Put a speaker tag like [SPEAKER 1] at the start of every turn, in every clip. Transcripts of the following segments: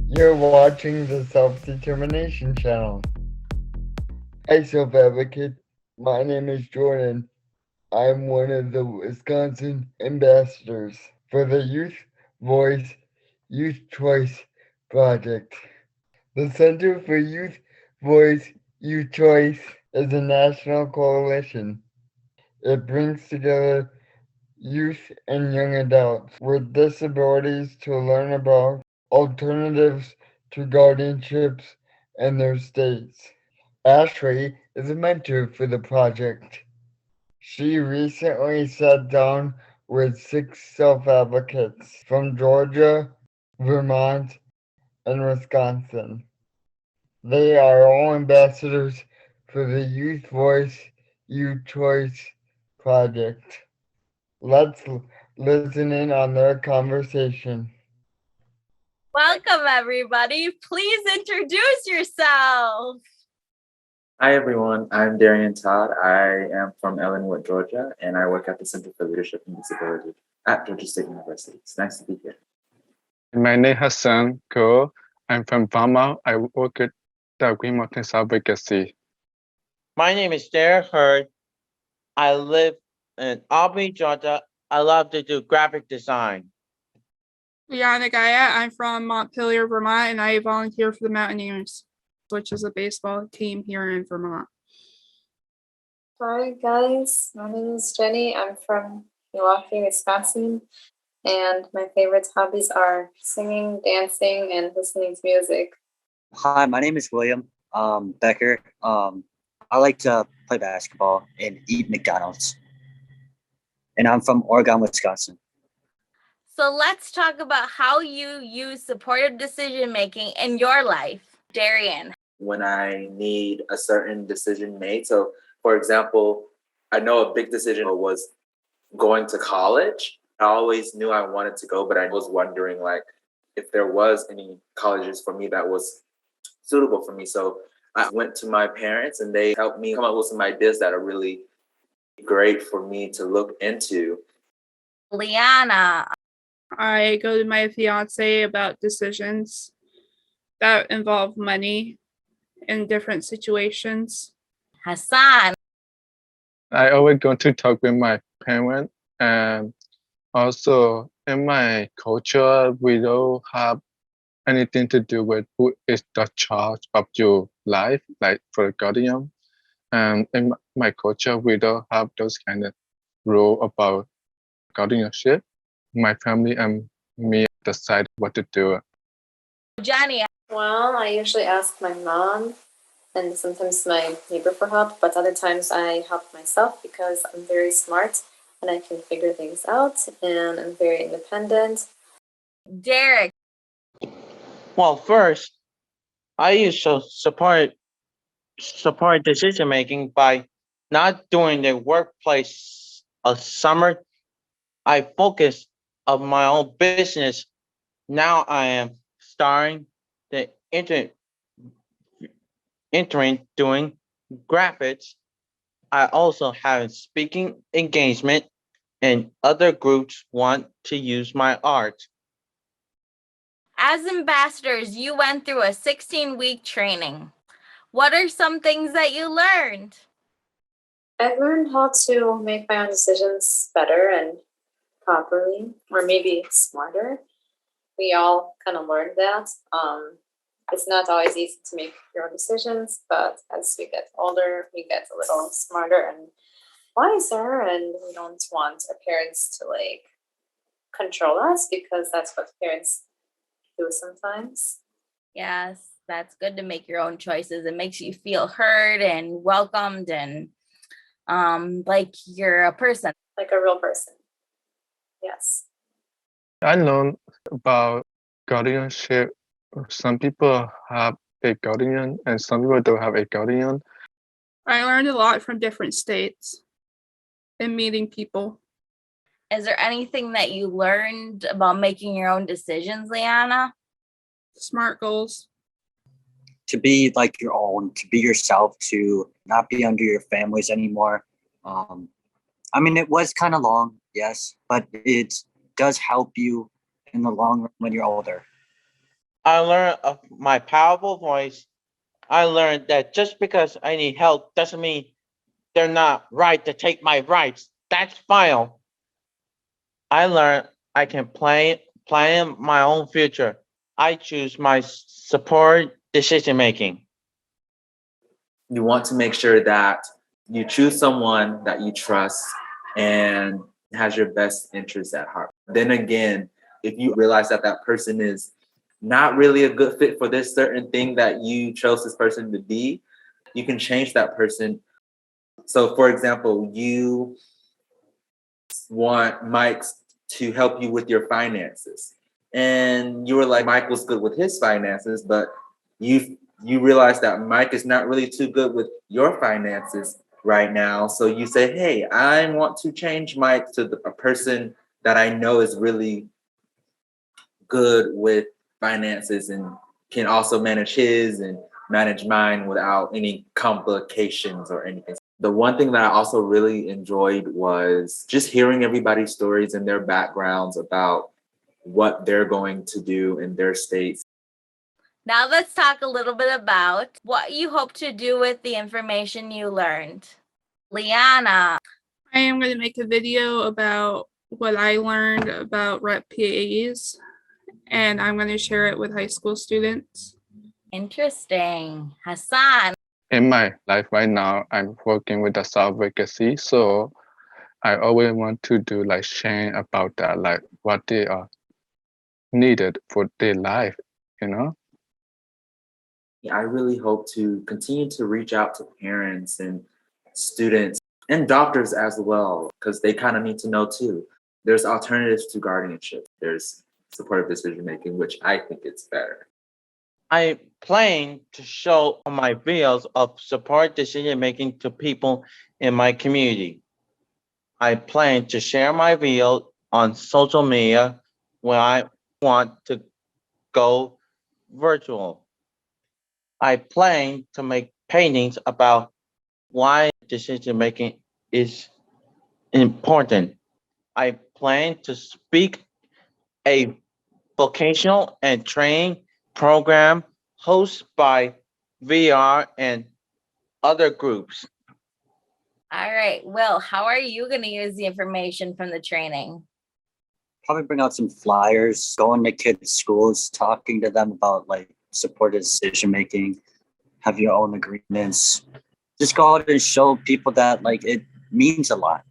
[SPEAKER 1] You're watching the Self-Determination channel. Hi, Self-Advocate. My name is Jordan. I'm one of the Wisconsin ambassadors for the Youth Voice, Youth Choice Project. The Center for Youth Voice, Youth Choice is a national coalition. It brings together youth and young adults with disabilities to learn about alternatives to guardianships in their states. Ashley is a mentor for the project. She recently sat down with 6 self-advocates from Georgia, Vermont, and Wisconsin. They are all ambassadors for the Youth Voice, Youth Choice project. Let's listen in on their conversation.
[SPEAKER 2] Welcome, everybody. Please introduce yourself.
[SPEAKER 3] Hi, everyone. I'm Darian Todd. I am from Ellenwood, Georgia, and I work at the Center for Leadership and Disability at Georgia State University. It's nice to be here.
[SPEAKER 4] My name is Hassan Ko. I'm from Vermont. I work at the Green Mountains Advocacy.
[SPEAKER 5] My name is Derek Hurd. I live in Albany, Georgia. I love to do graphic design.
[SPEAKER 6] Liana Gaia. I'm from Montpelier, Vermont, and I volunteer for the Mountaineers, which is a baseball team here in Vermont.
[SPEAKER 7] Hi guys, my name is Jenny. I'm from Milwaukee, Wisconsin, and my favorite hobbies are singing, dancing, and listening to music.
[SPEAKER 8] Hi, my name is William Becker. I like to play basketball and eat McDonald's. And I'm from Oregon, Wisconsin.
[SPEAKER 2] So let's talk about how you use supportive decision making in your life. Darian.
[SPEAKER 3] When I need a certain decision made. So, for example, I know a big decision was going to college. I always knew I wanted to go, but I was wondering if there was any colleges for me that was suitable for me. So I went to my parents and they helped me come up with some ideas that are really great for me to look into.
[SPEAKER 2] Liana.
[SPEAKER 6] I go to my fiance about decisions that involve money in different situations.
[SPEAKER 2] Hassan.
[SPEAKER 4] I always go to talk with my parents, and also in my culture, we don't have anything to do with who is the charge of your life, like for a guardian. And in my culture, we don't have those kind of rule about guardianship. My family and me decide what to do.
[SPEAKER 2] Jenny.
[SPEAKER 7] Well, I usually ask my mom and sometimes my neighbor for help, but other times I help myself because I'm very smart and I can figure things out and I'm very independent.
[SPEAKER 2] Derek.
[SPEAKER 5] Well, first, I use support decision making by not doing the workplace a summer. I focus on my own business. Now I am starting the entering doing graphics. I also have speaking engagement and other groups want to use my art.
[SPEAKER 2] As ambassadors, you went through a 16-week training. What are some things that you learned?
[SPEAKER 7] I've learned how to make my own decisions better and properly, or maybe smarter. We all kind of learned that. It's not always easy to make your own decisions, but as we get older, we get a little smarter and wiser, and we don't want our parents to control us because that's what parents do sometimes.
[SPEAKER 2] Yes, that's good to make your own choices. It makes you feel heard and welcomed and like you're a person.
[SPEAKER 7] Like a real person. Yes.
[SPEAKER 4] I learned about guardianship. Some people have a guardian and some people don't have a guardian.
[SPEAKER 6] I learned a lot from different states and meeting people.
[SPEAKER 2] Is there anything that you learned about making your own decisions, Liana?
[SPEAKER 6] SMART goals.
[SPEAKER 8] To be like your own, to be yourself, to not be under your families anymore. It was kind of long, yes, but it does help you in the long run when you're older.
[SPEAKER 5] I learned of my powerful voice. I learned that just because I need help doesn't mean they're not right to take my rights. That's fine. I learned I can plan my own future. I choose my support decision making.
[SPEAKER 3] You want to make sure that you choose someone that you trust and has your best interests at heart. Then again, if you realize that that person is not really a good fit for this certain thing that you chose this person to be, you can change that person. So, for example, you want Mike to help you with your finances, and you were like, Mike was good with his finances, but you realize that Mike is not really too good with your finances right now. So you say, hey, I want to change Mike to a person that I know is really good with finances and can also manage his and manage mine without any complications or anything. The one thing that I also really enjoyed was just hearing everybody's stories and their backgrounds about what they're going to do in their states.
[SPEAKER 2] Now let's talk a little bit about what you hope to do with the information you learned. Liana.
[SPEAKER 6] I am going to make a video about what I learned about rep PAs, and I'm going to share it with high school students.
[SPEAKER 2] Interesting. Hassan.
[SPEAKER 4] In my life right now, I'm working with the self-advocacy, so I always want to do like sharing about that, like what they are needed for their life, you know?
[SPEAKER 3] I really hope to continue to reach out to parents and students and doctors as well, because they kind of need to know too. There's alternatives to guardianship. There's supportive decision making, which I think it's better.
[SPEAKER 5] I plan to show my videos of support decision making to people in my community. I plan to share my video on social media when I want to go virtual. I plan to make paintings about why decision making is important. I plan to speak a vocational and training program hosted by VR and other groups.
[SPEAKER 2] All right. Will, how are you going to use the information from the training?
[SPEAKER 8] Probably bring out some flyers, going to kids' schools, talking to them about like supported decision making, have your own agreements. Just go out and show people that like it means a lot.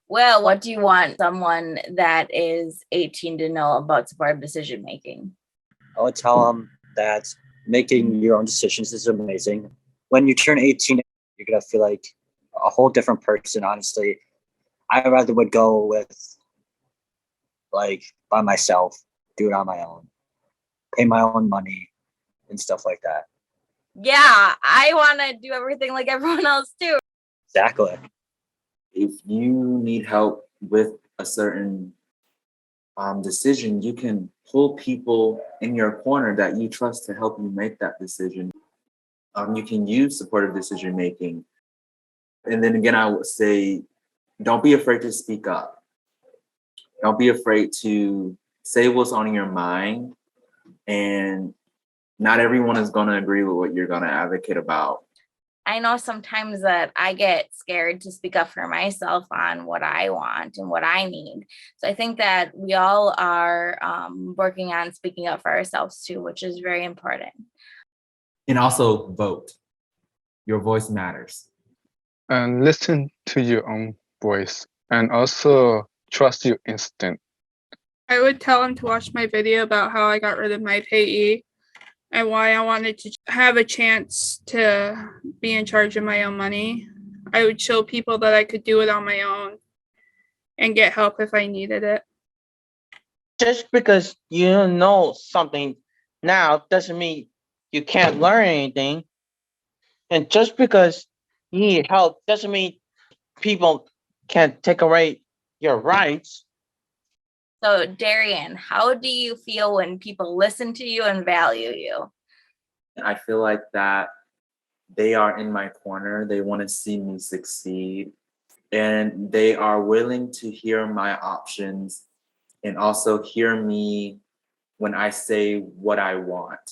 [SPEAKER 2] Well, what do you want someone that is 18 to know about supportive decision making?
[SPEAKER 8] I would tell them that making your own decisions is amazing. When you turn 18, you're gonna feel like a whole different person. Honestly, I rather would go with like by myself, do it on my own, pay my own money and stuff like that.
[SPEAKER 2] Yeah, I want to do everything like everyone else too.
[SPEAKER 8] Exactly.
[SPEAKER 3] If you need help with a certain decision, you can pull people in your corner that you trust to help you make that decision. You can use supportive decision making. And then again, I would say, don't be afraid to speak up. Don't be afraid to say what's on your mind. And not everyone is going to agree with what you're going to advocate about.
[SPEAKER 2] I know sometimes that I get scared to speak up for myself on what I want and what I need. So I think that we all are working on speaking up for ourselves too, which is very important.
[SPEAKER 3] And also vote. Your voice matters.
[SPEAKER 4] And listen to your own voice and also trust your instinct.
[SPEAKER 6] I would tell them to watch my video about how I got rid of my payee and why I wanted to have a chance to be in charge of my own money. I would show people that I could do it on my own and get help if I needed it.
[SPEAKER 5] Just because you know something now doesn't mean you can't learn anything. And just because you need help doesn't mean people can take away your rights.
[SPEAKER 2] So Darian, how do you feel when people listen to you and value you?
[SPEAKER 3] I feel like that they are in my corner. They want to see me succeed. And they are willing to hear my options and also hear me when I say what I want.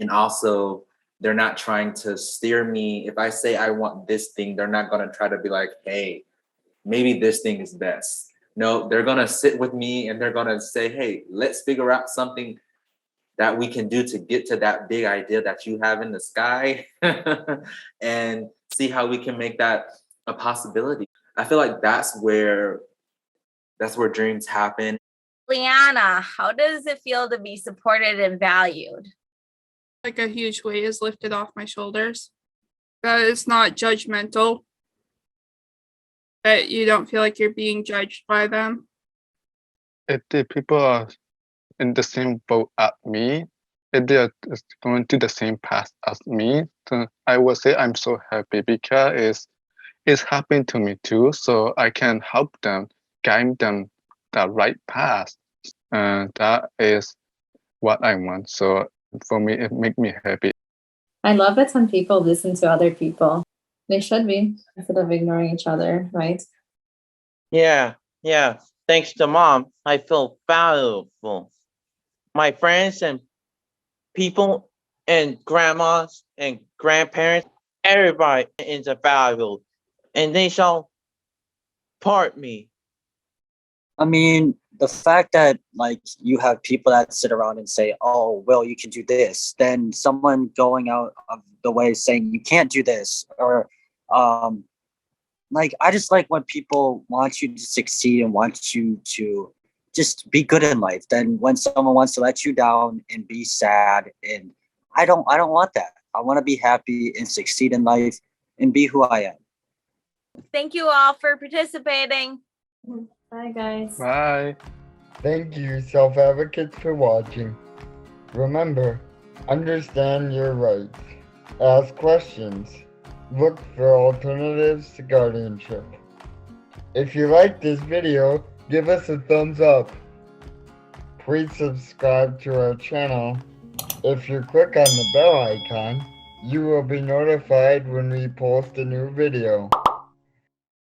[SPEAKER 3] And also, they're not trying to steer me. If I say I want this thing, they're not going to try to be like, hey, maybe this thing is best. No, they're going to sit with me and they're going to say, hey, let's figure out something that we can do to get to that big idea that you have in the sky and see how we can make that a possibility. I feel like that's where dreams happen.
[SPEAKER 2] Liana, how does it feel to be supported and valued?
[SPEAKER 6] Like a huge weight is lifted off my shoulders. That it's not judgmental. That you don't feel like you're being judged by them.
[SPEAKER 4] If the people are in the same boat as me, if they are going to the same path as me, so I would say I'm so happy because it's happening to me too. So I can help them, guide them the right path. And that is what I want. So for me, it makes me happy.
[SPEAKER 7] I love it when people listen to other people. They should be, instead of ignoring each other, right?
[SPEAKER 5] Yeah. Thanks to Mom, I feel valuable. My friends and people and grandmas and grandparents, everybody is valuable, and they shall part me.
[SPEAKER 8] I mean, the fact that like you have people that sit around and say, "Oh, well, you can do this," then someone going out of the way saying you can't do this, or like I just like when people want you to succeed and want you to just be good in life. Then when someone wants to let you down and be sad, and I don't want that. I want to be happy and succeed in life and be who I am.
[SPEAKER 2] Thank you all for participating.
[SPEAKER 7] Bye, guys.
[SPEAKER 4] Bye.
[SPEAKER 1] Thank you, self-advocates, for watching. Remember, understand your rights. Ask questions. Look for alternatives to guardianship. If you like this video, give us a thumbs up. Please subscribe to our channel. If you click on the bell icon, you will be notified when we post a new video.